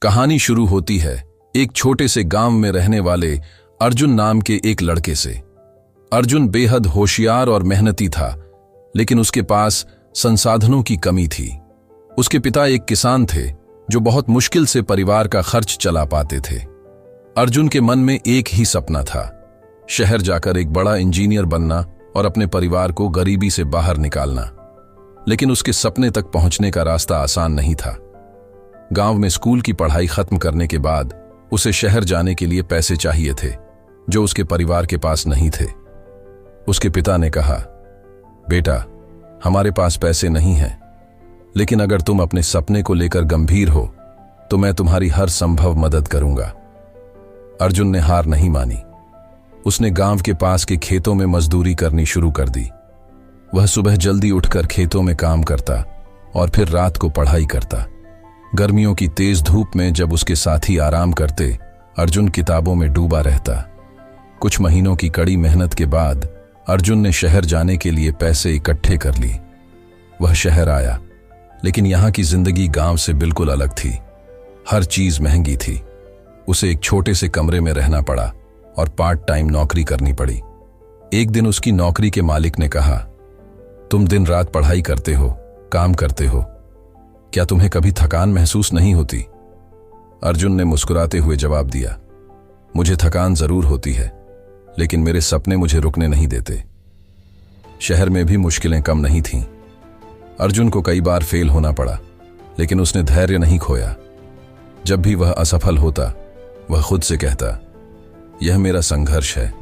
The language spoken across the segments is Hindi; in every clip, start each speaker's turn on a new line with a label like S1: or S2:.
S1: कहानी शुरू होती है एक छोटे से गांव में रहने वाले अर्जुन नाम के एक लड़के से। अर्जुन बेहद होशियार और मेहनती था, लेकिन उसके पास संसाधनों की कमी थी। उसके पिता एक किसान थे जो बहुत मुश्किल से परिवार का खर्च चला पाते थे। अर्जुन के मन में एक ही सपना था, शहर जाकर एक बड़ा इंजीनियर बनना और अपने परिवार को गरीबी से बाहर निकालना। लेकिन उसके सपने तक पहुंचने का रास्ता आसान नहीं था। गांव में स्कूल की पढ़ाई खत्म करने के बाद उसे शहर जाने के लिए पैसे चाहिए थे, जो उसके परिवार के पास नहीं थे। उसके पिता ने कहा, बेटा, हमारे पास पैसे नहीं हैं, लेकिन अगर तुम अपने सपने को लेकर गंभीर हो तो मैं तुम्हारी हर संभव मदद करूंगा। अर्जुन ने हार नहीं मानी। उसने गांव के पास के खेतों में मजदूरी करनी शुरू कर दी। वह सुबह जल्दी उठकर खेतों में काम करता और फिर रात को पढ़ाई करता। गर्मियों की तेज धूप में जब उसके साथी आराम करते, अर्जुन किताबों में डूबा रहता। कुछ महीनों की कड़ी मेहनत के बाद अर्जुन ने शहर जाने के लिए पैसे इकट्ठे कर ली। वह शहर आया, लेकिन यहां की जिंदगी गांव से बिल्कुल अलग थी। हर चीज महंगी थी। उसे एक छोटे से कमरे में रहना पड़ा और पार्ट टाइम नौकरी करनी पड़ी। एक दिन उसकी नौकरी के मालिक ने कहा, तुम दिन रात पढ़ाई करते हो, काम करते हो, क्या तुम्हें कभी थकान महसूस नहीं होती? अर्जुन ने मुस्कुराते हुए जवाब दिया, मुझे थकान जरूर होती है, लेकिन मेरे सपने मुझे रुकने नहीं देते। शहर में भी मुश्किलें कम नहीं थीं। अर्जुन को कई बार फेल होना पड़ा, लेकिन उसने धैर्य नहीं खोया। जब भी वह असफल होता, वह खुद से कहता, यह मेरा संघर्ष है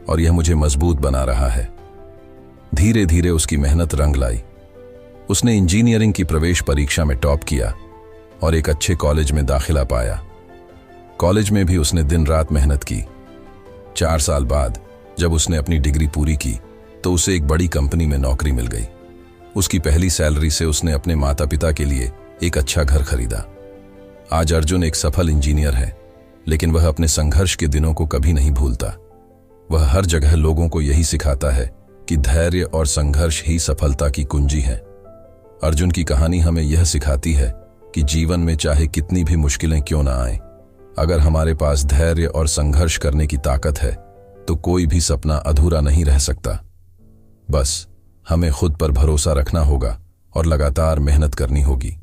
S1: और यह मुझे मजबूत बना रहा है। धीरे धीरे उसकी मेहनत रंग लाई। उसने इंजीनियरिंग की प्रवेश परीक्षा में टॉप किया और एक अच्छे कॉलेज में दाखिला पाया। कॉलेज में भी उसने दिन रात मेहनत की। 4 साल बाद जब उसने अपनी डिग्री पूरी की तो उसे एक बड़ी कंपनी में नौकरी मिल गई। उसकी पहली सैलरी से उसने अपने माता पिता के लिए एक अच्छा घर खरीदा। आज अर्जुन एक सफल इंजीनियर है, लेकिन वह अपने संघर्ष के दिनों को कभी नहीं भूलता। वह हर जगह लोगों को यही सिखाता है कि धैर्य और संघर्ष ही सफलता की कुंजी है। अर्जुन की कहानी हमें यह सिखाती है कि जीवन में चाहे कितनी भी मुश्किलें क्यों ना आएं, अगर हमारे पास धैर्य और संघर्ष करने की ताकत है तो कोई भी सपना अधूरा नहीं रह सकता। बस हमें खुद पर भरोसा रखना होगा और लगातार मेहनत करनी होगी।